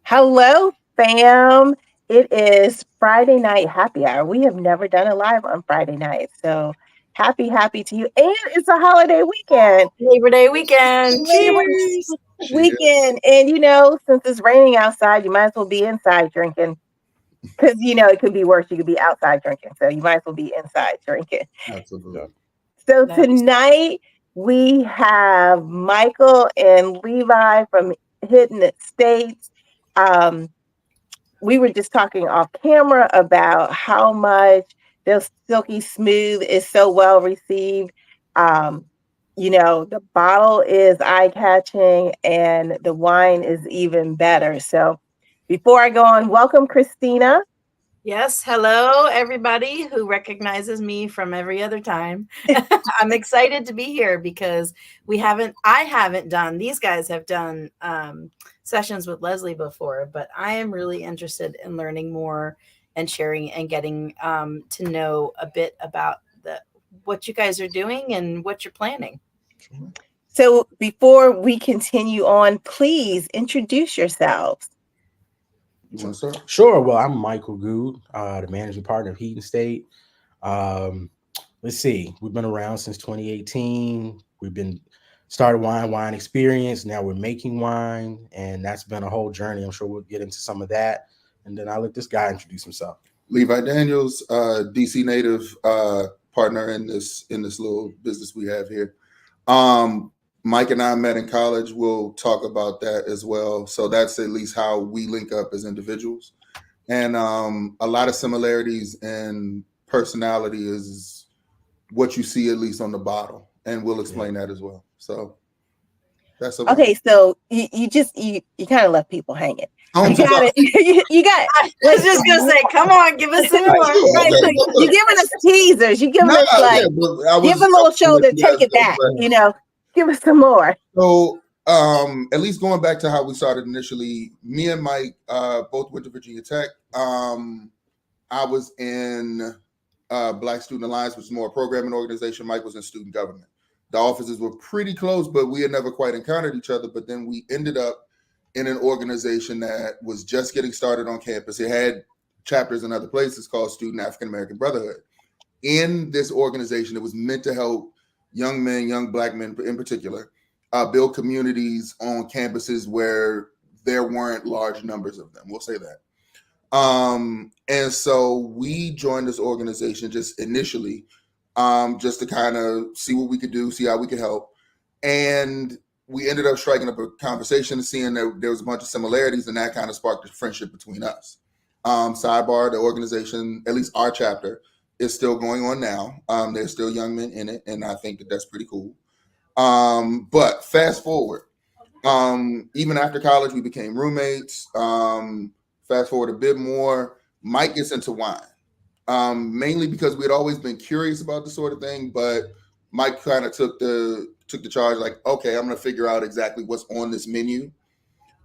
Hello, fam. It is Friday night happy hour. We have never done a live on Friday night. So happy to you. And it's a holiday weekend. Labor Day weekend. Labor Cheers. Day weekend. And since it's raining outside, you might as well be inside drinking. Because it could be worse. You could be outside drinking. So you might as well be inside drinking. Absolutely. So Nice. tonight we have Michael and Levi from Hedon State. Um, we were just talking off camera about how much their silky smooth is so well received. Um, the bottle is eye catching and the wine is even better. So before I go on, welcome Christina. Yes. Hello, everybody who recognizes me from every other time. I'm excited to be here because I haven't done, these guys have done sessions with Leslie before, but I am really interested in learning more and sharing and getting to know a bit about what you guys are doing and what you're planning. So before we continue on, please introduce yourselves. You want to start? Sure. Well, I'm Michael Good, the managing partner of Hedon State. Let's see. We've been around since 2018. We've been started wine experience. Now we're making wine, and that's been a whole journey. I'm sure we'll get into some of that. And then I'll let this guy introduce himself. Levi Daniels, DC native, partner in this little business we have here. Mike and I met in college. We'll talk about that as well. So that's at least how we link up as individuals. And a lot of similarities in personality is what you see at least on the bottle. And we'll explain that as well. So that's okay. So you kind of left people hanging. You got it. You got it. I was just gonna say, come on, give us some more. Right, so you're giving us teasers. You're giving us give a little shoulder, take it back. Give us some more. So at least going back to how we started initially, me and Mike both went to Virginia Tech. I was in Black Student Alliance, which is more a programming organization. Mike was in student government. The offices were pretty close, but we had never quite encountered each other. But then we ended up in an organization that was just getting started on campus. It had chapters in other places called Student African American Brotherhood. In this organization, it was meant to help young men, young Black men in particular, build communities on campuses where there weren't large numbers of them. We'll say that. And so we joined this organization just initially, just to kind of see what we could do, see how we could help. And we ended up striking up a conversation and seeing that there was a bunch of similarities, and that kind of sparked a friendship between us. Sidebar, the organization, at least our chapter, is still going on now. There's still young men in it, and I think that that's pretty cool. But fast forward, even after college, we became roommates. Fast forward a bit more, Mike gets into wine, mainly because we had always been curious about this sort of thing, but Mike kind of took the charge, like, okay, I'm going to figure out exactly what's on this menu.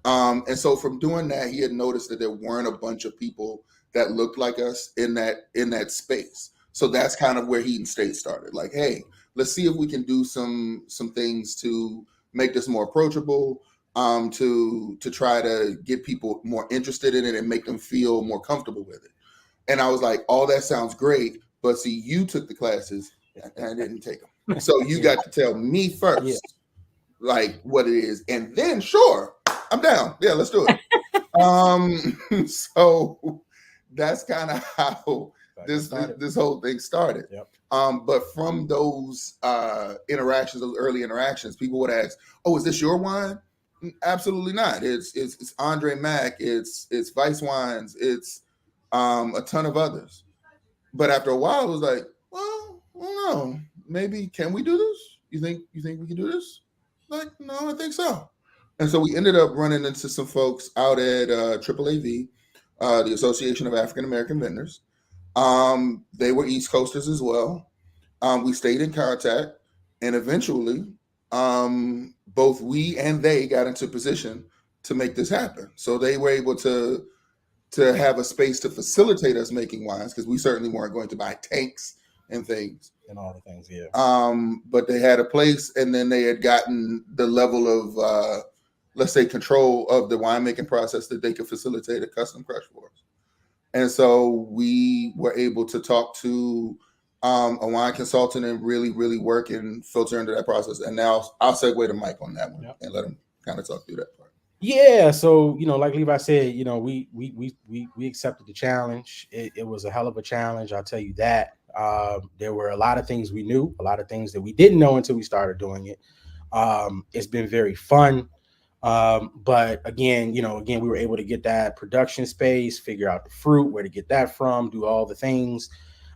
And so from doing that, he had noticed that there weren't a bunch of people that looked like us in that space. So that's kind of where Hedon State started. Like, hey, let's see if we can do some things to make this more approachable, to try to get people more interested in it and make them feel more comfortable with it. And I was like, all that sounds great, but see, you took the classes and I didn't take them. So you got to tell me first, like what it is, and then sure, I'm down. Yeah, let's do it. So that's kind of how this whole thing started. Yep. But from those interactions, those early interactions, people would ask, "Oh, is this your wine?" Absolutely not. It's Andre Mack. It's Vice Wines. It's a ton of others. But after a while, it was like, well, I don't know. Maybe can we do this? You think we can do this? Like, no, I think so. And so we ended up running into some folks out at AAAV, the Association of African American Vendors. They were East Coasters as well. We stayed in contact, and eventually, both we and they got into position to make this happen. So they were able to have a space to facilitate us making wines, because we certainly weren't going to buy tanks and things. And all the things, yeah. But they had a place, and then they had gotten the level let's say, control of the winemaking process that they could facilitate a custom crush for us. And so we were able to talk to a wine consultant and really, really work and filter into that process. And now I'll segue to Mike on that one and let him kind of talk through that part. Yeah, so like Levi said, we accepted the challenge. It was a hell of a challenge, I'll tell you that. There were a lot of things we knew, a lot of things that we didn't know until we started doing it. It's been very fun. But again, we were able to get that production space, figure out the fruit, where to get that from, do all the things.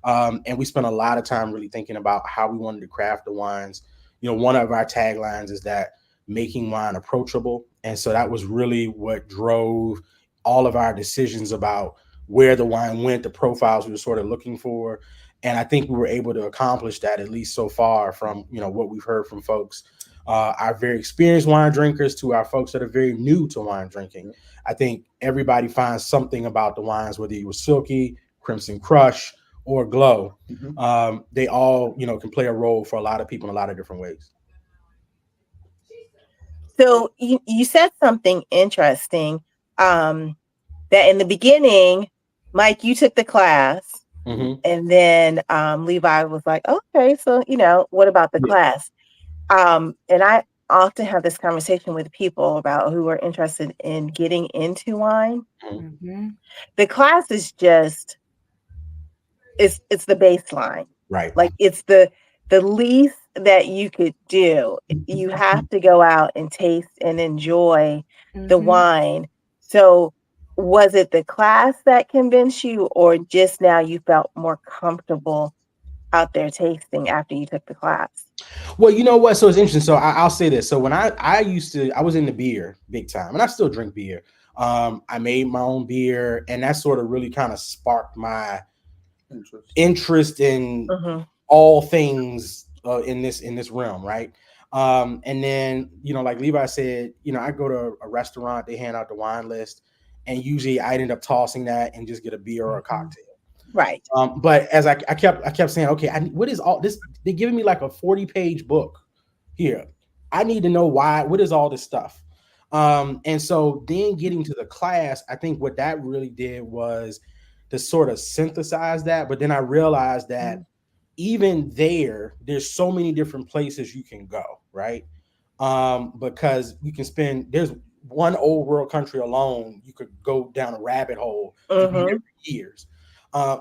And we spent a lot of time really thinking about how we wanted to craft the wines. One of our taglines is that making wine approachable. And so that was really what drove all of our decisions about where the wine went, the profiles we were sort of looking for. And I think we were able to accomplish that, at least so far, from what we've heard from folks, our very experienced wine drinkers to our folks that are very new to wine drinking. I think everybody finds something about the wines, whether it was Silky, Crimson Crush, or Glow. They all can play a role for a lot of people in a lot of different ways. So you said something interesting, that in the beginning, Mike, you took the class, and then Levi was like, okay, so what about the class? And I often have this conversation with people about who are interested in getting into wine. The class is just it's the baseline, right? Like it's the least that you could do. You have to go out and taste and enjoy the wine. So was it the class that convinced you, or just now you felt more comfortable out there tasting after you took the class? Well, you know what? So it's interesting. So I'll say this. So when I was in the beer big time, and I still drink beer. I made my own beer, and that sort of really kind of sparked my interest in all things in this realm, right? And then like Levi said, I go to a restaurant, they hand out the wine list, and usually I end up tossing that and just get a beer or a cocktail. Right. But as I kept saying, okay, what is all this? They're giving me like a 40-page book here. I need to know why. What is all this stuff? And so then getting to the class, I think what that really did was to sort of synthesize that. But then I realized that even there's so many different places you can go, right? Because you can there's one old world country alone, you could go down a rabbit hole and be there for years.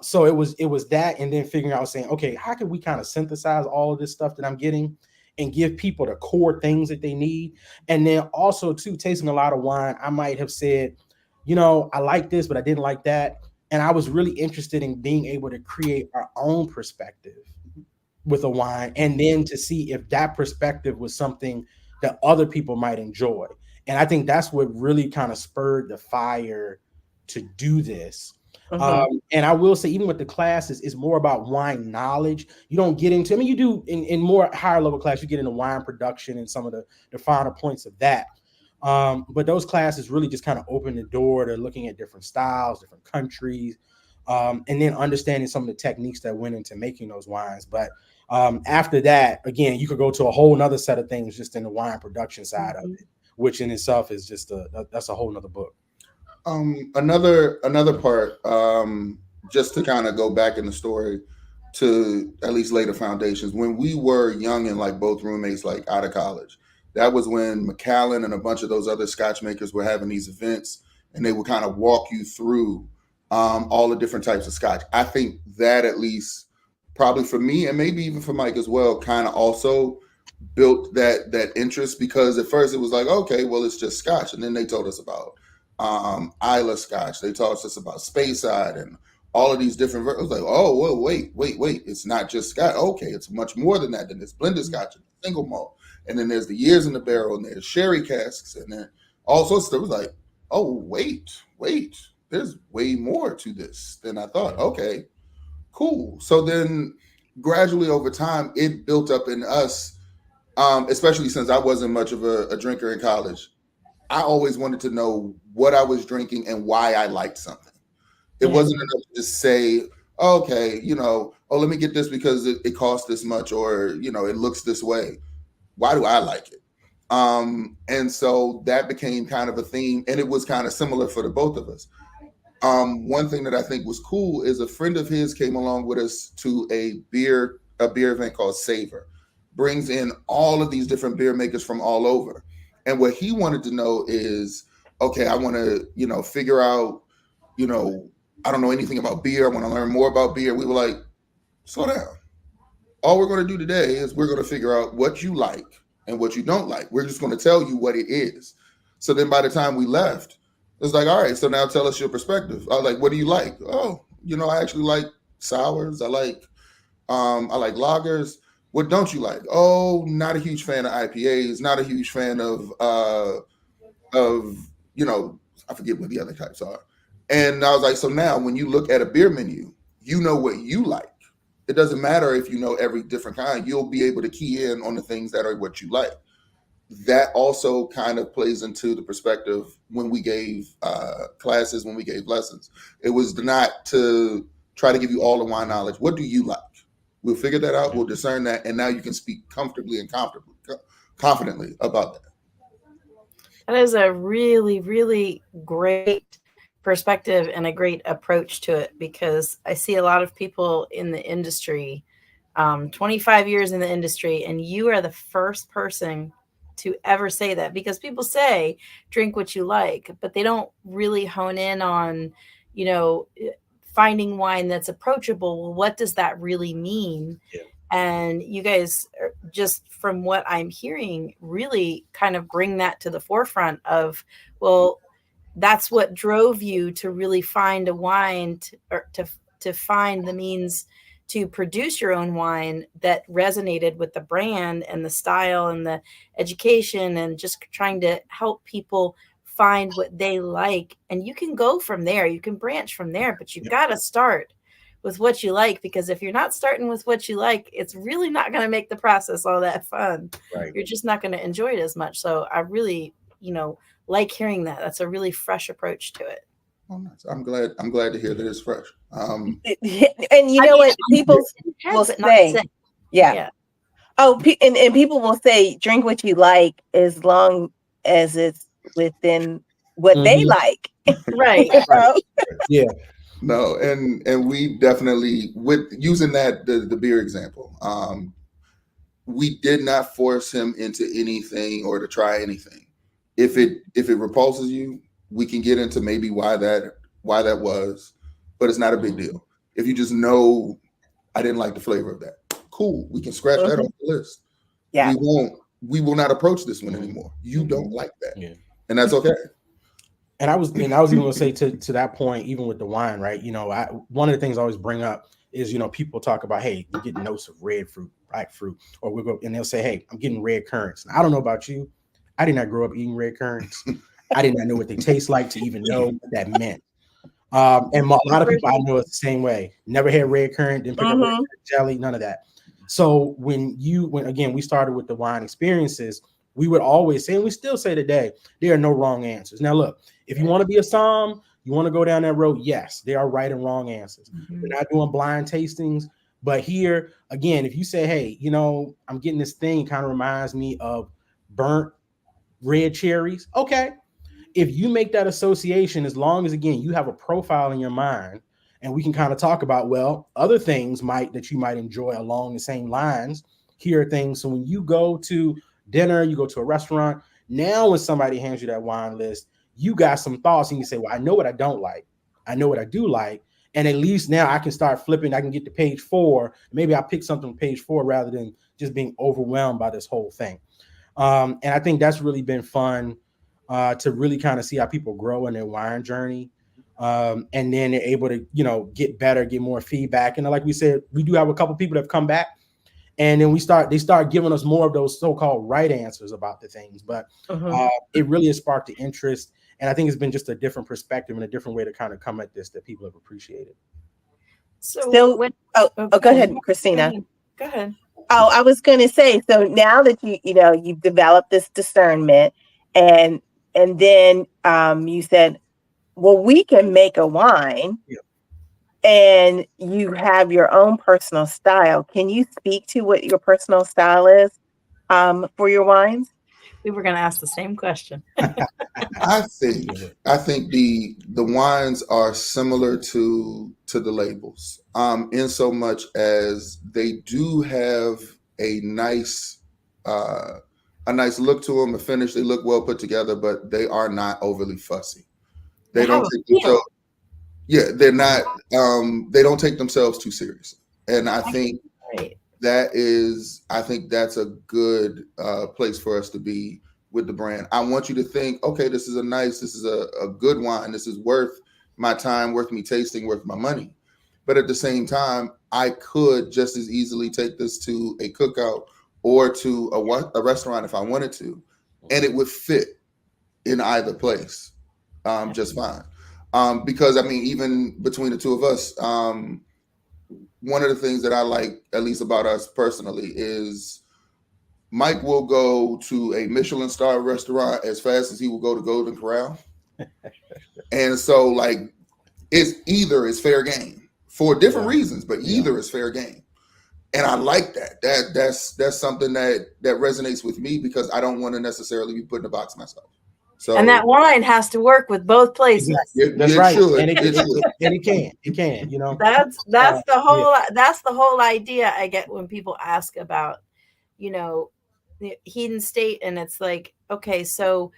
So it was that, and then figuring out, saying, okay, how can we kind of synthesize all of this stuff that I'm getting and give people the core things that they need? And then also too, tasting a lot of wine, I might have said, I like this, but I didn't like that. And I was really interested in being able to create our own perspective with a wine, and then to see if that perspective was something that other people might enjoy. And I think that's what really kind of spurred the fire to do this. And I will say, even with the classes, it's more about wine knowledge. You don't get into, you do in more higher level class, you get into wine production and some of the finer points of that. But those classes really just kind of open the door to looking at different styles, different countries, and then understanding some of the techniques that went into making those wines. But after that, again, you could go to a whole nother set of things just in the wine production side of it, which in itself is just that's a whole nother book. Another part, just to kind of go back in the story to at least lay the foundations. When we were young and like both roommates, like out of college, that was when Macallan and a bunch of those other Scotch makers were having these events, and they would kind of walk you through all the different types of Scotch. I think that, at least probably for me, and maybe even for Mike as well, kind of also built that interest, because at first it was like, okay, well, it's just Scotch. And then they told us about Isla Scotch. They taught us about Speyside and all of these different. It was like, oh, well, wait. It's not just Scotch. Okay, it's much more than that. Then it's blended Scotch and single malt. And then there's the years in the barrel, and there's sherry casks, and then all sorts of stuff. It was like, oh, wait. There's way more to this than I thought. Okay, cool. So then gradually over time, it built up in us, especially since I wasn't much of a drinker in college. I always wanted to know what I was drinking and why I liked something. It wasn't enough to just say, okay, let me get this because it costs this much, or, it looks this way. Why do I like it? And so that became kind of a theme, and it was kind of similar for the both of us. One thing that I think was cool is a friend of his came along with us to a beer event called Savor. Brings in all of these different beer makers from all over. And what he wanted to know is, okay, I want to, figure out, you know, I don't know anything about beer. I want to learn more about beer. We were like, slow down. All we're going to do today is we're going to figure out what you like and what you don't like. We're just going to tell you what it is. So then by the time we left, it's like, all right, so now tell us your perspective. I was like, what do you like? Oh, I actually like sours. I like lagers. What don't you like? Oh, not a huge fan of IPAs, not a huge fan of, I forget what the other types are. And I was like, so now when you look at a beer menu, you know what you like. It doesn't matter if you know every different kind. You'll be able to key in on the things that are what you like. That also kind of plays into the perspective when we gave classes, when we gave lessons. It was not to try to give you all the wine knowledge. What do you like? We'll figure that out. We'll discern that. And now you can speak comfortably and confidently about that. That is a really, really great perspective and a great approach to it, because I see a lot of people in the industry, 25 years in the industry, and you are the first person to ever say that, because people say drink what you like, but they don't really hone in on, you know, finding wine that's approachable. Well, what does that really mean? Yeah. And you guys, just from what I'm hearing, really kind of bring that to the forefront of, well, that's what drove you to really find a wine to find the means to produce your own wine that resonated with the brand and the style and the education, and just trying to help people find what they like. And you can go from there, you can branch from there, but you've got to start with what you like, because if you're not starting with what you like, it's really not going to make the process all that fun. Right. You're just not going to enjoy it as much. So I really, like hearing that. That's a really fresh approach to it. Oh, nice. I'm glad to hear that it's fresh. And you know what? People will say, yeah. Oh, and people will say, drink what you like as long as it's within what they like. Right. Right. Yeah. No, and we definitely, with using that the beer example, we did not force him into anything or to try anything. If it repulses you, we can get into maybe why that was, but it's not a big deal. If you just know, I didn't like the flavor of that, cool, we can scratch that off the list. Yeah. We will not approach this one anymore. You don't like that. Yeah. And that's okay. And I was even going to say to that point, even with the wine, right? One of the things I always bring up is, people talk about, hey, we're getting notes of red fruit, black fruit, or and they'll say, hey, I'm getting red currants. And I don't know about you. I did not grow up eating red currants. I did not know what they taste like to even know what that meant. And a lot of people I know it's the same way. Never had red currant, didn't pick up red currant jelly, none of that. So when again, we started with the wine experiences, we would always say, and we still say today, there are no wrong answers. Now, look, if you want to be a somm, you want to go down that road, yes, there are right and wrong answers. We're not doing blind tastings. But here, again, if you say, hey, I'm getting this thing, kind of reminds me of burnt red cherries. Okay. If you make that association, as long as, again, you have a profile in your mind, and we can kind of talk about, well, other things that you might enjoy along the same lines. Here are things. So when you go to dinner, you go to a restaurant, now when somebody hands you that wine list, you got some thoughts and you say, well, I know what I don't like. I know what I do like. And at least now I can start flipping. I can get to page 4. Maybe I'll pick something on page 4 rather than just being overwhelmed by this whole thing. And I think that's really been fun to really kind of see how people grow in their wine journey. And then they're able to, get better, get more feedback. And like we said, we do have a couple people that have come back, and then they start giving us more of those so-called right answers about the things. But it really has sparked the interest. And I think it's been just a different perspective and a different way to kind of come at this that people have appreciated. So go ahead, Christina. Go ahead. Oh, I was going to say, so now that you've developed this discernment, and then you said, well, we can make a wine, and you have your own personal style. Can you speak to what your personal style is for your wines? We were going to ask the same question. I think the wines are similar to the labels, in so much as they do have a nice uh, a nice look to them, a finish. They look well put together, but they are not overly fussy. They They have don't a take feel. themselves. Yeah, they're not. They don't take themselves too seriously, and I think Right. I think that's a good place for us to be with the brand. I want you to think, okay, this is a good wine. This is worth my time, worth me tasting, worth my money. But at the same time, I could just as easily take this to a cookout or to a restaurant if I wanted to, and it would fit in either place just fine. Because I mean, even between the two of us, one of the things that I like, at least about us personally, is Mike will go to a Michelin star restaurant as fast as he will go to Golden Corral. And so, like, it's fair game for different Yeah. reasons, but either is fair game. And I like that. That's something that resonates with me because I don't want to necessarily be put in a box myself. So And that wine has to work with both places. Exactly. That's it right. should. And It should. it can, you know. That's Uh, that's the whole idea I get when people ask about, you know, the Hedon State, and it's like, okay, so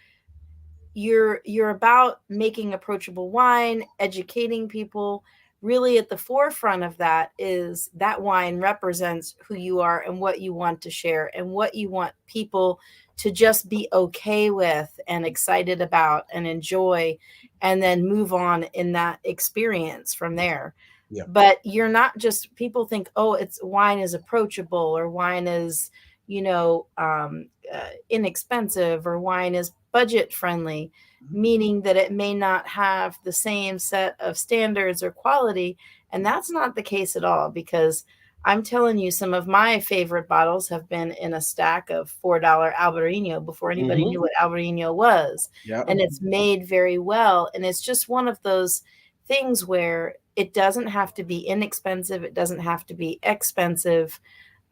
you're about making approachable wine, educating people. Really at the forefront of that is that wine represents who you are and what you want to share and what you want people to just be okay with and excited about and enjoy, and then move on in that experience from there. Yeah. But you're not just, people think, oh, it's wine is approachable, or wine is, inexpensive, or wine is budget friendly, meaning that it may not have the same set of standards or quality. And that's not the case at all, because I'm telling you, some of my favorite bottles have been in a stack of $4 Albarino before anybody knew what Albarino was. Yeah. And it's made very well. And it's just one of those things where it doesn't have to be inexpensive, it doesn't have to be expensive.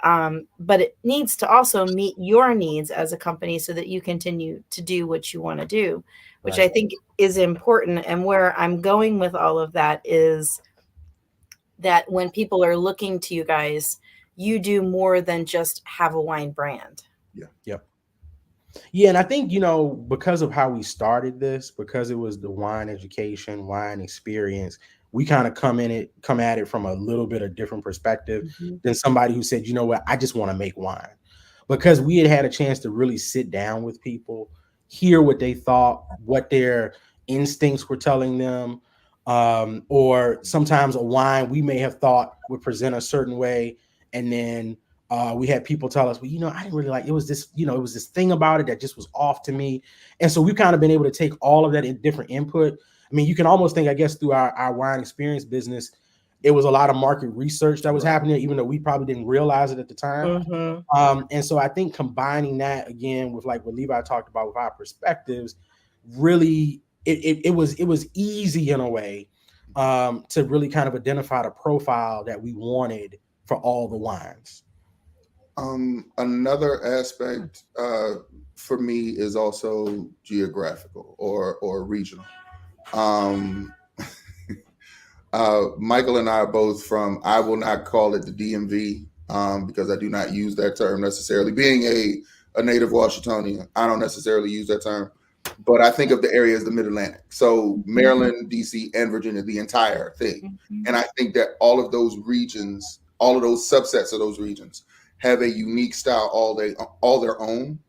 But it needs to also meet your needs as a company so that you continue to do what you want to do, which I think is important. And where I'm going with all of that is that when people are looking to you guys, you do more than just have a wine brand. Yep. Yeah, and I think, you know, because of how we started this, because it was the wine education, wine experience, we kind of come at it from a little bit of different perspective than somebody who said, you know what, I just want to make wine. Because we had a chance to really sit down with people, hear what they thought, what their instincts were telling them, or sometimes a wine we may have thought would present a certain way, and then we had people tell us, well, you know, I didn't really like it. Was this, you know, it was this thing about it that just was off to me. And so we've kind of been able to take all of that in different input. I mean, you can almost think, I guess, through our wine experience business, it was a lot of market research that was happening, even though we probably didn't realize it at the time. And so I think combining that again with like what Levi talked about with our perspectives, really, it was easy in a way to really kind of identify the profile that we wanted for all the wines. Another aspect for me is also geographical or regional. Um, Michael and I are both from, I will not call it the DMV because I do not use that term necessarily. Being a native Washingtonian, I don't necessarily use that term, but I think of the area as the Mid-Atlantic. So Maryland, DC, and Virginia, the entire thing. And I think that all of those regions, all of those subsets of those regions have a unique style all their own.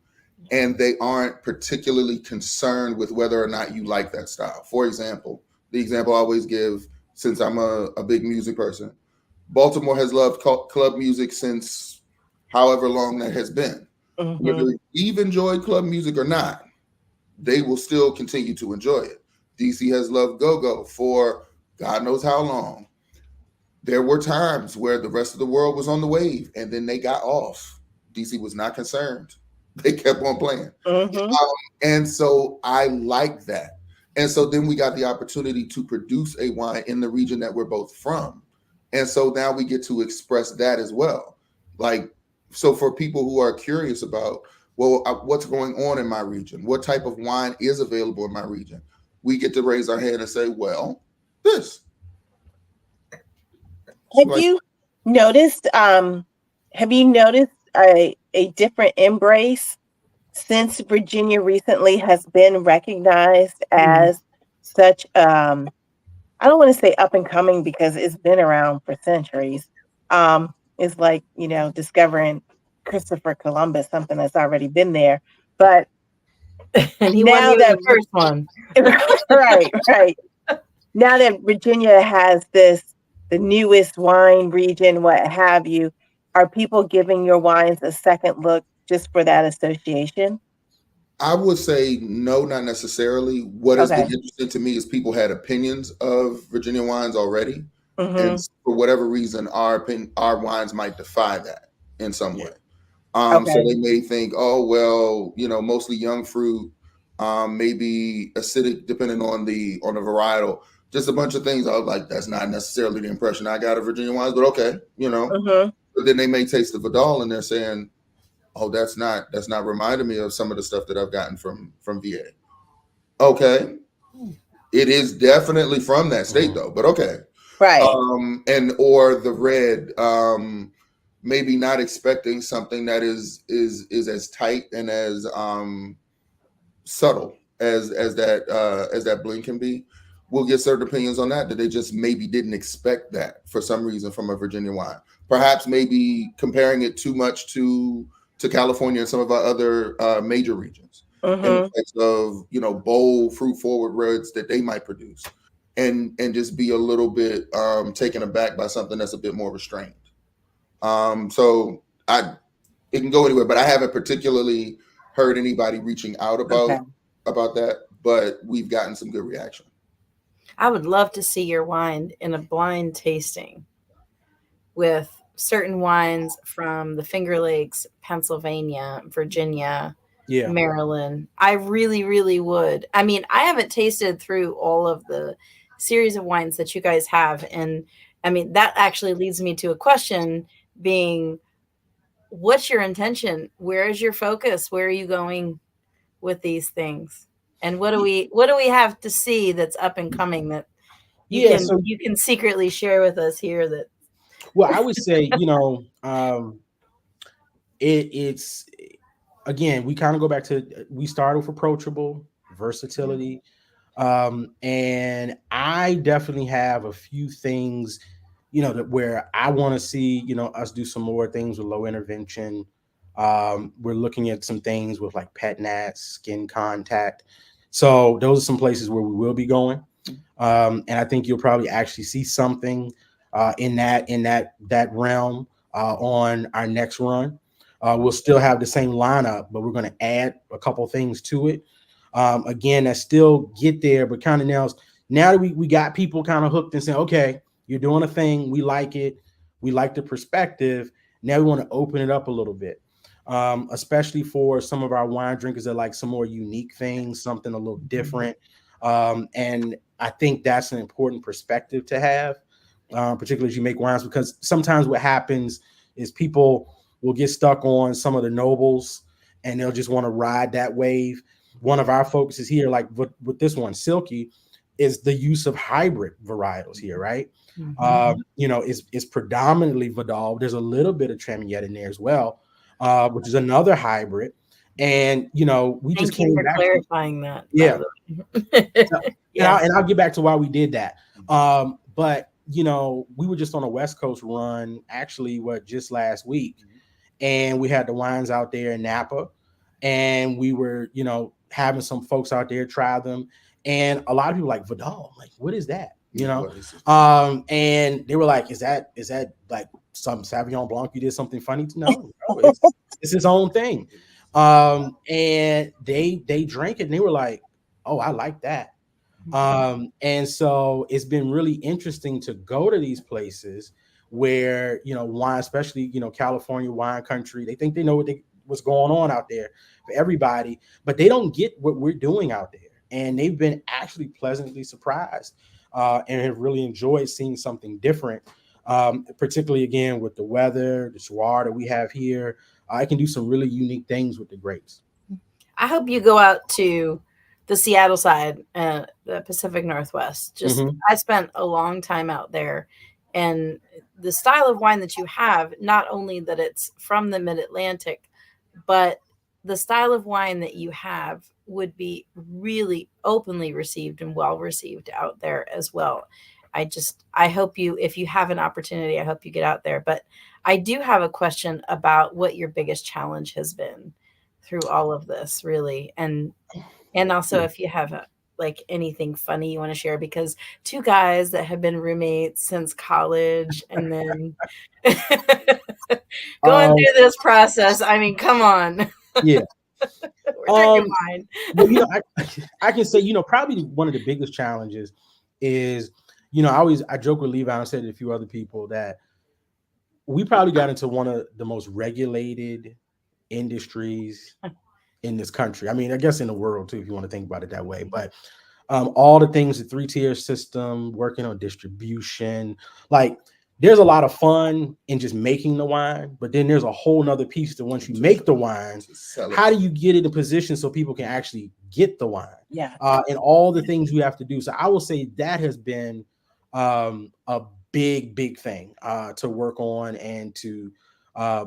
And they aren't particularly concerned with whether or not you like that style. For example, the example I always give, since I'm a big music person, Baltimore has loved club music since however long that has been. Whether we've enjoyed club music or not, they will still continue to enjoy it. DC has loved go-go for God knows how long. There were times where the rest of the world was on the wave and then they got off. DC was not concerned. They kept on playing. And so I like that. And so then we got the opportunity to produce a wine in the region that we're both from. And so now we get to express that as well. Like, so for people who are curious about Well, what's going on in my region? What type of wine is available in my region? We get to raise our hand and say, well, this. Have Like, you noticed? Have you noticed a different embrace since Virginia recently has been recognized Mhm. as such? I don't want to say up and coming because it's been around for centuries. It's like discovering Christopher Columbus, something that's already been there. But And he wasn't now even that the first one. right, now that Virginia has the newest wine region, what have you, are people giving your wines a second look just for that association? I would say no, not necessarily. What has been Okay. interesting to me is people had opinions of Virginia wines already, and Mm-hmm. for whatever reason, our wines might defy that in some Yeah. way. So Okay. they may think, oh well, mostly young fruit, maybe acidic, depending on the varietal. Just a bunch of things. I was like, that's not necessarily the impression I got of Virginia wines, but okay. Mm-hmm. But then they may taste the Vidal and they're saying, oh, that's not reminding me of some of the stuff that I've gotten from VA. Okay, it is definitely from that state Mhm. though, but okay. Right. And or the red, maybe not expecting something that is as tight and as subtle as that blend can be. We'll get certain opinions on that they just maybe didn't expect that for some reason from a Virginia wine. Perhaps maybe comparing it too much to California and some of our other major regions in the Mm-hmm. sense of bold fruit forward reds that they might produce, and just be a little bit taken aback by something that's a bit more restrained. So I it can go anywhere, but I haven't particularly heard anybody reaching out Okay. about that. But we've gotten some good reaction. I would love to see your wine in a blind tasting with certain wines from the Finger Lakes, Pennsylvania, Virginia, Yeah. Maryland. I really, really would. I mean, I haven't tasted through all of the series of wines that you guys have. And I mean, that actually leads me to a question being, what's your intention? Where is your focus? Where are you going with these things? And what do we have to see that's up and coming that you Yeah. can So, you can secretly share with us here that well, I would say, it's again, we kind of go back to we started with approachable versatility. And I definitely have a few things, that where I want to see, us do some more things with low intervention. We're looking at some things with like pet nats, skin contact. So those are some places where we will be going. And I think you'll probably actually see something in that realm on our next run. We'll still have the same lineup, but we're going to add a couple things to it. Again, that still get there, but kind of now that we got people kind of hooked and saying, okay, you're doing a thing, we like it, we like the perspective. Now we want to open it up a little bit, especially for some of our wine drinkers that like some more unique things, something a little different. And I think that's an important perspective to have, particularly as you make wines, because sometimes what happens is people will get stuck on some of the nobles and they'll just want to ride that wave. One of our focuses here, like with this one, Silky, is the use of hybrid varietals here, right? Mhm. It's predominantly Vidal. There's a little bit of Tremollet in there as well, which is another hybrid. And we just Thank you came for back from, clarifying that, by yeah. the way. And Yeah. I'll get back to why we did that. But we were just on a West Coast run, actually, just last week, and we had the wines out there in Napa, and we were, having some folks out there try them, and a lot of people like Vidal, like, what is that? And they were like, is that like some Sauvignon Blanc? You did something funny? No, it's his own thing. And they drank it, and they were like, oh, I like that. And so it's been really interesting to go to these places where, wine, especially, California wine country, they think they know what's going on out there for everybody, but they don't get what we're doing out there. And they've been actually pleasantly surprised, and have really enjoyed seeing something different, particularly again with the weather, the terroir that we have here. it can do some really unique things with the grapes. I hope you go out to the Seattle side, the Pacific Northwest. Just Mhm. I spent a long time out there, and the style of wine that you have, not only that it's from the Mid-Atlantic, but the style of wine that you have would be really openly received and well received out there as well. I hope you, if you have an opportunity, I hope you get out there. But I do have a question about what your biggest challenge has been through all of this, really. And also if you have like anything funny you want to share, because two guys that have been roommates since college and then going Um, through this process, I mean, come on. yeah. We're drinking wine. Well, I can say, probably one of the biggest challenges is, I joke with Levi and said to a few other people that we probably got into one of the most regulated industries in this country. I mean, I guess in the world too, if you want to think about it that way. But all the things, the 3-tier system, working on distribution, like there's a lot of fun in just making the wine, but then there's a whole nother piece that once you make the wine, how do you get it in position so people can actually get the wine? Yeah. And all the things you have to do. So I will say that has been a big thing to work on and to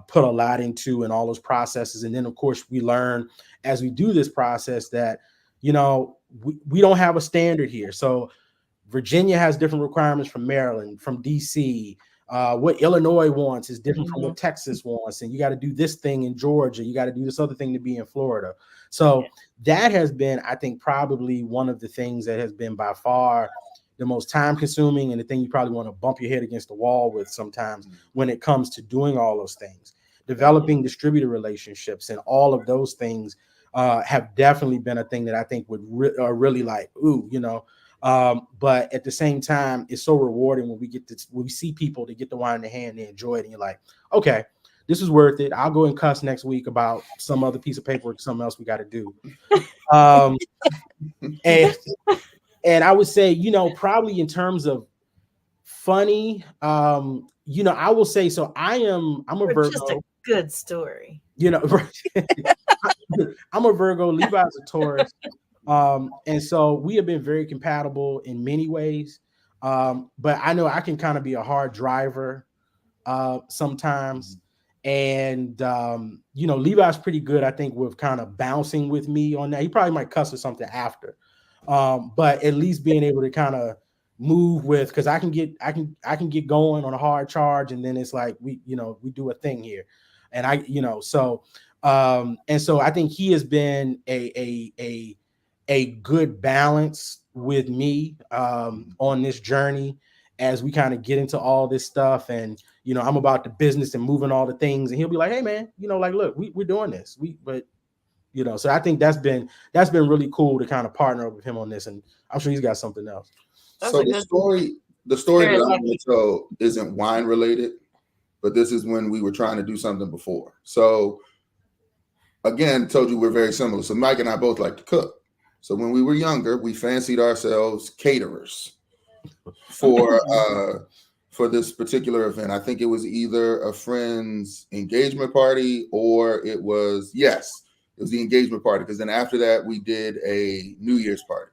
put a lot into, and all those processes. And then of course we learn as we do this process that, we don't have a standard here. So Virginia has different requirements from Maryland, from DC. What Illinois wants is different from what Texas wants. And you got to do this thing in Georgia. You got to do this other thing to be in Florida. So that has been, I think, probably one of the things that has been by far the most time consuming, and the thing you probably want to bump your head against the wall with sometimes when it comes to doing all those things. Developing distributor relationships and all of those things have definitely been a thing that I think would really like, but at the same time, it's so rewarding when we see people to get the wine in their hand, they enjoy it, and you're like, okay, this is worth it. I'll go and cuss next week about some other piece of paperwork, something else we got to do. And I would say, probably in terms of funny, I will say, so I'm a Virgo. Just a good story. I'm a Virgo, Levi's a Taurus. And so we have been very compatible in many ways. But I know I can kind of be a hard driver sometimes. And, Levi's pretty good, I think, with kind of bouncing with me on that. He probably might cuss or something after. But at least being able to kind of move with, because I can get going on a hard charge, and then it's like we do a thing here. And and so I think he has been a good balance with me on this journey as we kind of get into all this stuff. And I'm about the business and moving all the things, and he'll be like, hey man, look, we're doing this. So I think that's been really cool to kind of partner up with him on this, and I'm sure he's got something else. So the story that I'm going to tell isn't wine related, but this is when we were trying to do something before. So again, told you we're very similar. So Mike and I both like to cook. So when we were younger, we fancied ourselves caterers for this particular event. I think it was either a friend's engagement party or it was the engagement party, because then after that we did a New Year's party.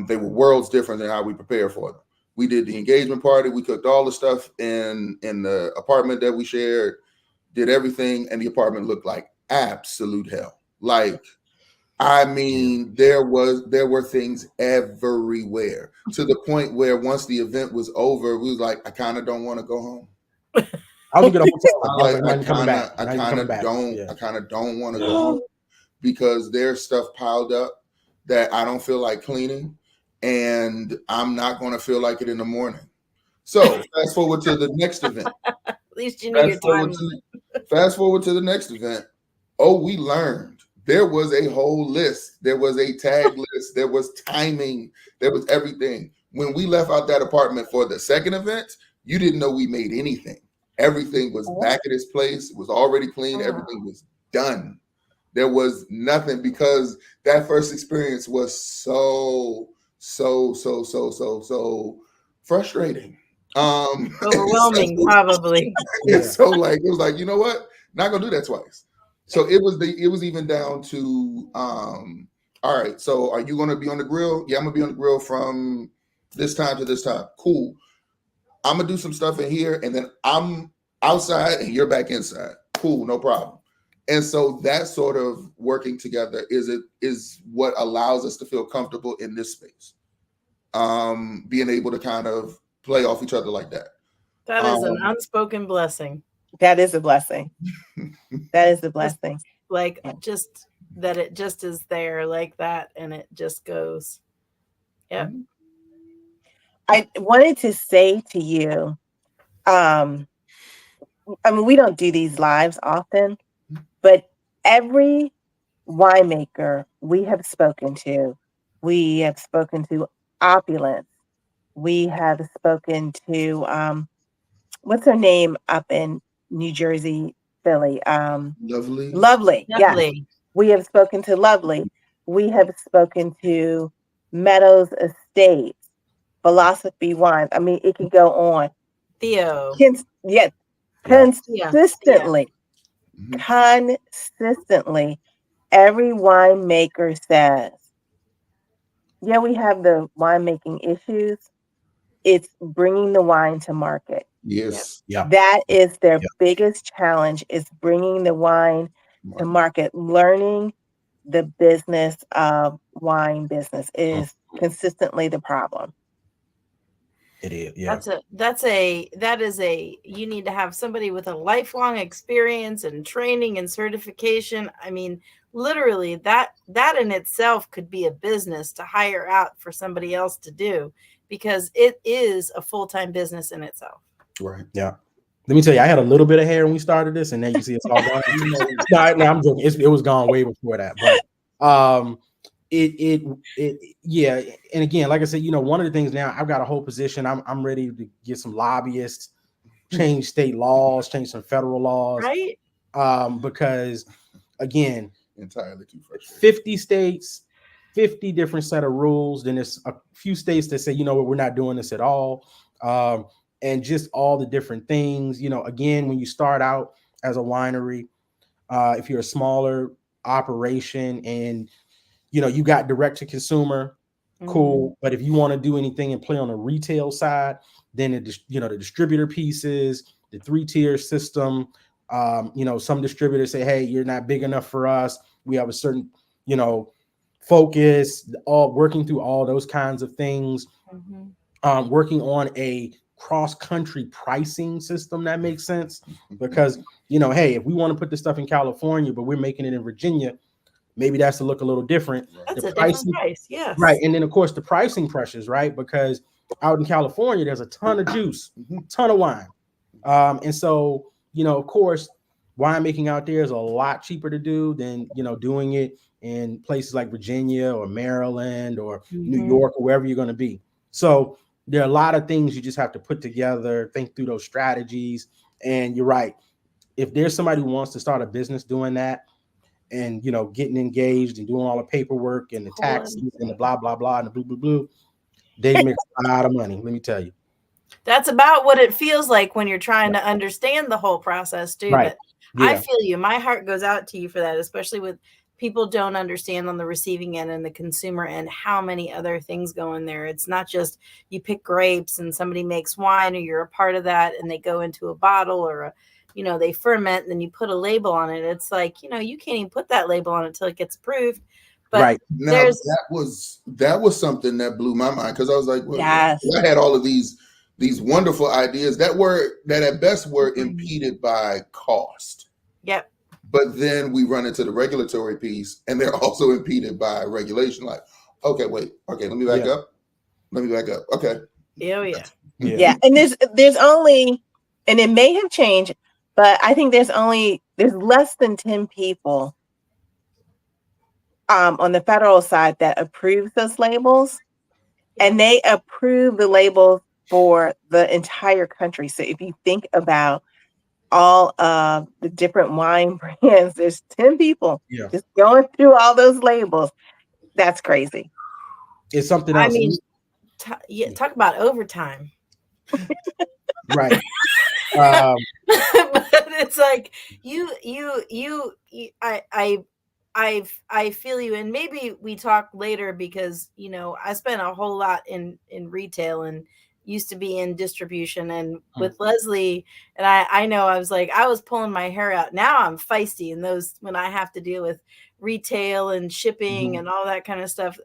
They were worlds different than how we prepare for them. We did the engagement party. We cooked all the stuff in the apartment that we shared, did everything, and the apartment looked like absolute hell. Like, I mean, there were things everywhere, to the point where once the event was over, we was like, I kind of don't want to go home. I was gonna hotel. I kind of don't want to go home, because there's stuff piled up that I don't feel like cleaning, and I'm not going to feel like it in the morning. So fast forward to the next event. At least you knew your time. Fast forward to the next event. Oh, we learned. There was a whole list. There was a tag list. There was timing. There was everything. When we left out that apartment for the second event, you didn't know we made anything. Everything was back at its place. It was already clean. Everything was done. There was nothing, because that first experience was so frustrating. Overwhelming, probably. And so, like, it was like, you know what? Not gonna do that twice. So it was even down to all right, so are you gonna be on the grill? Yeah, I'm gonna be on the grill from this time to this time. Cool. I'm gonna do some stuff in here, and then I'm outside and you're back inside. Cool, no problem. And so that sort of working together is what allows us to feel comfortable in this space. Being able to kind of play off each other like that. That is an unspoken blessing. That is a blessing. That is a blessing. Like just that it just is there like that, and it just goes. Yeah. I wanted to say to you, I mean, we don't do these lives often, but every winemaker we have spoken to Opulence. We have spoken to, what's her name up in New Jersey, Philly? Lovely. Lovely. Yes. We have spoken to Lovely. We have spoken to Meadows Estates, Philosophy Wines. I mean, it can go on. Theo. Yes. Consistently. Consistently. Every winemaker says, yeah, we have the winemaking issues. It's bringing the wine to market. Yes. Yeah. That is their biggest challenge, is bringing the wine to market. Learning the business of wine business is consistently the problem. It is. Yeah. That is a you need to have somebody with a lifelong experience and training and certification. I mean, literally that in itself could be a business to hire out for somebody else to do, because it is a full-time business in itself. Right. Yeah. Let me tell you, I had a little bit of hair when we started this, and then you see it's all gone. No, I'm joking. It was gone way before that. But yeah. And again, like I said, one of the things now, I've got a whole position. I'm ready to get some lobbyists, change state laws, change some federal laws. Right. Because again, entirely too frustrating. 50 states, 50 different set of rules. Then there's a few states that say, you know what, we're not doing this at all. And just all the different things, again, when you start out as a winery, if you're a smaller operation and, you got direct to consumer, cool. But if you want to do anything and play on the retail side, then the distributor pieces, the 3-tier system, some distributors say, hey, you're not big enough for us. We have a certain, focus, all working through all those kinds of things, working on a cross-country pricing system that makes sense, because hey, if we want to put this stuff in California but we're making it in Virginia, maybe that's to look a little different. That's the a pricing, different price. Yes. Right. And then of course the pricing pressures, right? Because out in California there's a ton of juice, ton of wine, and so of course winemaking out there is a lot cheaper to do than doing it in places like Virginia or Maryland or New York or wherever you're going to be. So there are a lot of things you just have to put together, think through those strategies. And you're right. If there's somebody who wants to start a business doing that and, getting engaged and doing all the paperwork and the taxes and the blah, blah, blah, and the blue, blue, blue, they make a lot of money. Let me tell you. That's about what it feels like when you're trying to understand the whole process too. Right. But I feel you. My heart goes out to you for that, especially with people don't understand on the receiving end and the consumer end how many other things go in there. It's not just you pick grapes and somebody makes wine or you're a part of that and they go into a bottle or they ferment and then you put a label on it. It's like, you can't even put that label on it until it gets approved. But right. Now that was something that blew my mind, because I was like, well, yes. I had all of these wonderful ideas that at best were impeded by cost. Yep. But then we run into the regulatory piece, and they're also impeded by regulation. Like, okay, wait, okay, let me back up. Okay. Oh yeah. Yeah. And there's only, and it may have changed, but I think there's less than 10 people on the federal side that approves those labels, and they approve the labels for the entire country. So if you think about all of the different wine brands, there's 10 people just going through all those labels. That's crazy. It's something else. I mean, talk about overtime. Right. But It's like I feel you, and maybe we talk later because I spent a whole lot in retail and used to be in distribution, and with Leslie, and I know I was pulling my hair out. Now I'm feisty in those when I have to deal with retail and shipping and all that kind of stuff.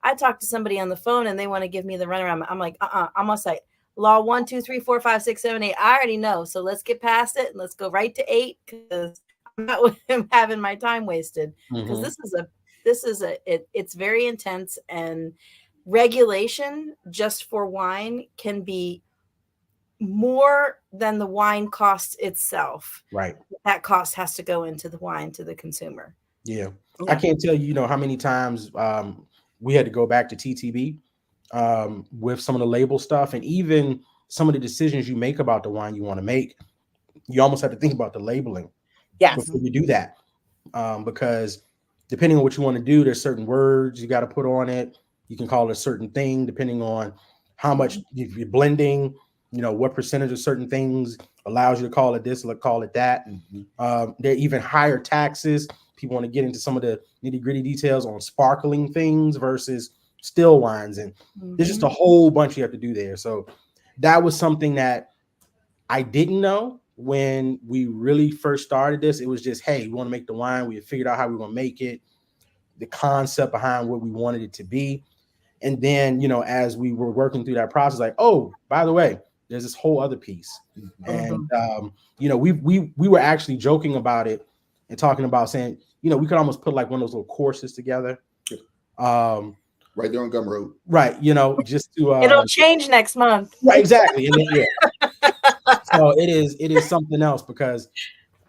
I talk to somebody on the phone and they want to give me the runaround. I'm like, I'm on site. Law 1, 2, 3, 4, 5, 6, 7, 8. I already know. So let's get past it and let's go right to 8 because I'm not having my time wasted. Because it's very intense, and regulation just for wine can be more than the wine cost itself. Right. That cost has to go into the wine to the consumer. Yeah. I can't tell you, how many times we had to go back to TTB with some of the label stuff, and even some of the decisions you make about the wine you want to make. You almost have to think about the labeling before you do that, because depending on what you want to do, there's certain words you got to put on it. You can call it a certain thing depending on how much if you're blending, what percentage of certain things allows you to call it this or call it that. There are even higher taxes. People want to get into some of the nitty-gritty details on sparkling things versus still wines, and there's just a whole bunch you have to do there. So that was something that I didn't know when we really first started this. It was just, hey, we want to make the wine. We had figured out how we were going to make it, the concept behind what we wanted it to be. And then, as we were working through that process, like, oh, by the way, there's this whole other piece. And, we were actually joking about it and talking about saying, we could almost put like one of those little courses together. Right there on Gumroad. Right. Just to it'll change next month. Right, exactly. And so it is something else, because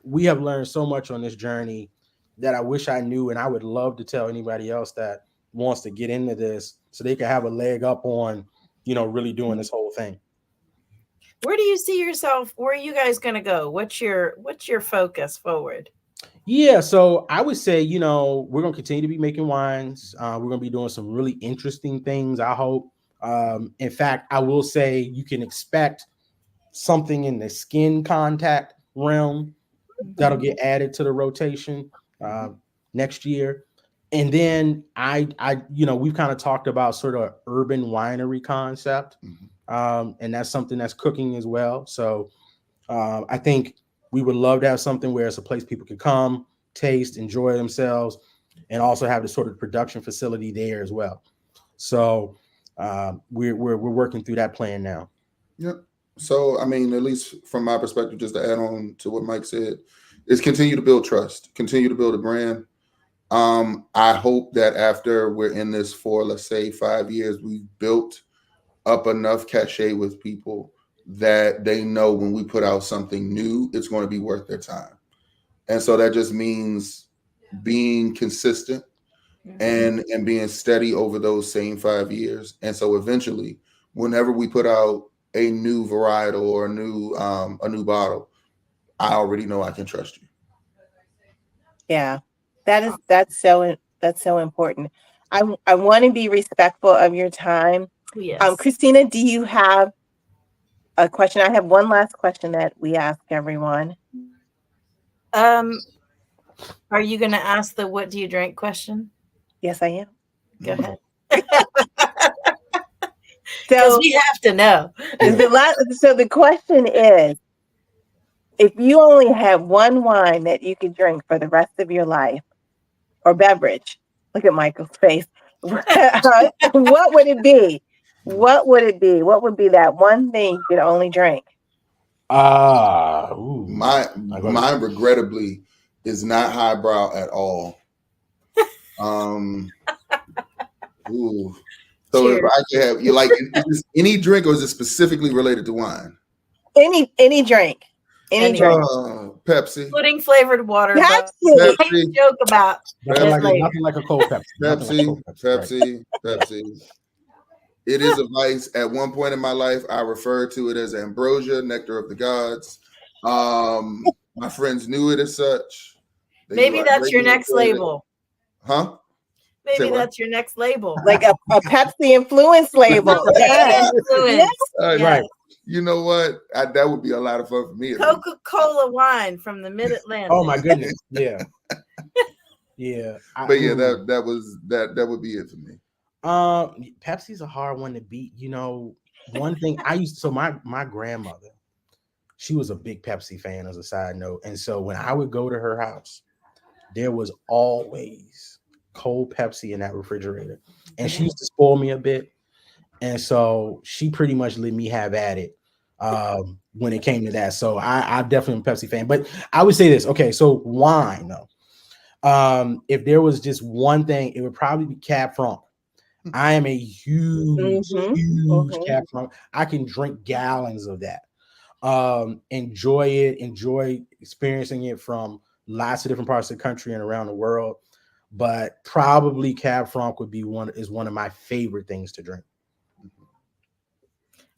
we have learned so much on this journey that I wish I knew, and I would love to tell anybody else that wants to get into this so they can have a leg up on, really doing this whole thing. Where do you see yourself? Where are you guys going to go? What's your focus forward? Yeah, so I would say, we're going to continue to be making wines. We're going to be doing some really interesting things, I hope. In fact, I will say you can expect something in the skin contact realm that'll get added to the rotation next year. And then we've kind of talked about sort of urban winery concept. And that's something that's cooking as well. So I think we would love to have something where it's a place people can come, taste, enjoy themselves, and also have the sort of production facility there as well. So we're working through that plan now. Yep. So, I mean, at least from my perspective, just to add on to what Mike said, is continue to build trust, continue to build a brand. I hope that after we're in this for, let's say, 5 years, we've built up enough cachet with people that they know when we put out something new, it's going to be worth their time. And so that just means being consistent and being steady over those same 5 years. And so eventually, whenever we put out a new varietal or a new bottle, I already know I can trust you. Yeah, that's so important. I want to be respectful of your time. Yes. Christina, do you have a question? I have one last question that we ask everyone. Are you going to ask the what do you drink question? Yes, I am. Go ahead. So we have to know. So the question is, if you only have one wine that you could drink for the rest of your life, or beverage, look at Michael's face, what would it be? What would it be? What would be that one thing you could only drink? Mine regrettably is not highbrow at all. So Cheers. if I could have, you like, is this any drink, or is it specifically related to wine? Any drink. Any drink. Pepsi. Pudding flavored water. Pepsi. Joke about. Nothing like a cold Pepsi. Pepsi. It is a vice. At one point in my life, I referred to it as ambrosia, nectar of the gods. My friends knew it as such. Maybe that's your next label. Huh? Maybe that's your next label. Like a Pepsi influence label. Influence. Right. You know what? That would be a lot of fun for me. Coca-Cola wine from the Mid-Atlantic. Oh my goodness. Yeah. Yeah. But yeah, that would be it for me. Pepsi's a hard one to beat. You know, one thing my grandmother, she was a big Pepsi fan as a side note. And so when I would go to her house, there was always cold Pepsi in that refrigerator. And she used to spoil me a bit. And so she pretty much let me have at it when it came to that. So I definitely am a Pepsi fan. But I would say this. Okay, so wine though. If there was just one thing, it would probably be Cab Franc. I am a huge Cab Franc. I can drink gallons of that. Enjoy experiencing it from lots of different parts of the country and around the world. But probably Cab Franc would be one of my favorite things to drink.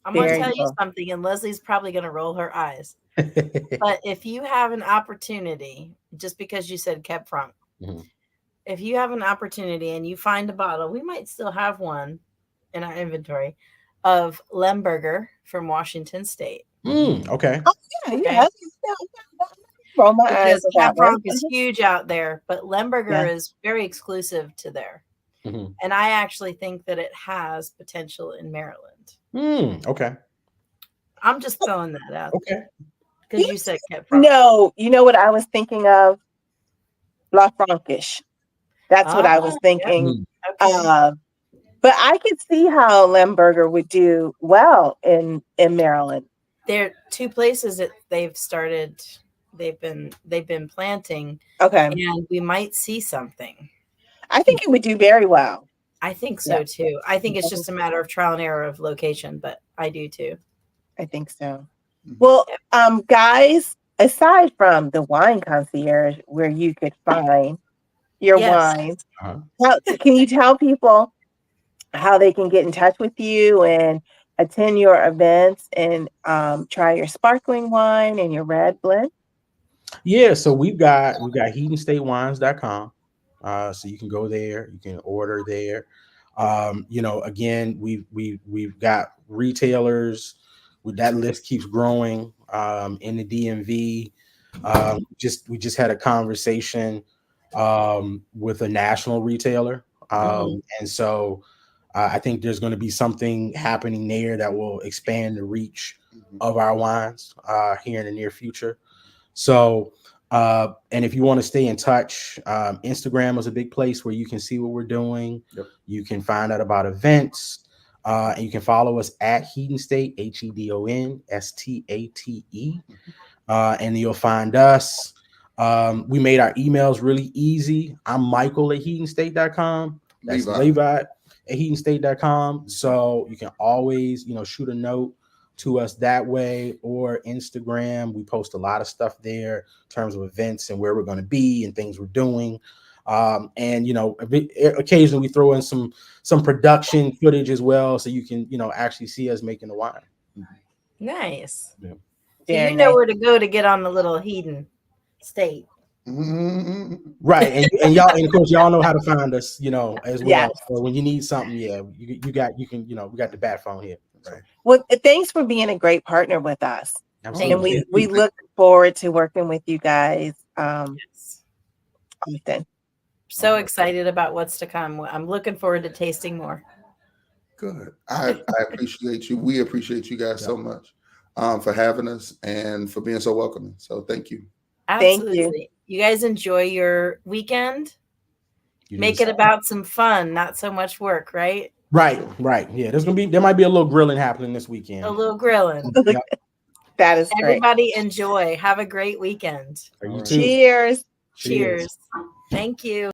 I'm going to tell you something, and Leslie's probably going to roll her eyes. But if you have an opportunity, just because you said Cab Franc, if you have an opportunity and you find a bottle, we might still have one in our inventory of Lemberger from Washington State. Okay. Oh, yeah. Roll my eyes. Cab Franc is huge out there, but Lemberger is very exclusive to there. And I actually think that it has potential in Maryland. Okay. I'm just throwing that out. Okay. Because you said Cab Franc. No, you know what I was thinking of? La Franquish. That's what I was thinking. Okay. But I could see how Lemberger would do well in Maryland. There are two places that they've started. They've been planting. Okay. And we might see something. I think it would do very well. I think so too. I think it's just a matter of trial and error of location, but I do too. I think so. Well, guys, aside from the wine concierge where you could find your wines, can you tell people how they can get in touch with you and attend your events and try your sparkling wine and your red blend? Yeah, so we've got HedonStateWines.com. So you can go there, you can order there. Again, we've got retailers. That list keeps growing in the DMV. We just had a conversation with a national retailer, and so I think there's going to be something happening there that will expand the reach of our wines here in the near future. So, and if you want to stay in touch, Instagram is a big place where you can see what we're doing. You can find out about events, and you can follow us at Hedon State, HEDON STATE, and you'll find us. We made our emails really easy. I'm Michael at HedonState.com. That's Levi at HedonState.com. So you can always, shoot a note to us that way, or Instagram. We post a lot of stuff there in terms of events and where we're going to be and things we're doing. And occasionally we throw in some production footage as well, so you can actually see us making the wine. Nice. Yeah. So you know where to go to get on the little Hedon State. Right, and y'all, and of course y'all know how to find us, as well. Yes. So when you need something, we got the bat phone here. Right. Well, thanks for being a great partner with us. Absolutely. And we look forward to working with you guys often. So excited about what's to come. I'm looking forward to tasting more. Good. I appreciate you. We appreciate you guys so much for having us and for being so welcoming. So thank you. Absolutely. Thank you. You guys enjoy your weekend. Make it about some fun, not so much work, right? Right. Yeah, there might be a little grilling happening this weekend. A little grilling. Yep. That is Everybody great. Enjoy. Have a great weekend. You too. Cheers. Cheers. Thank you.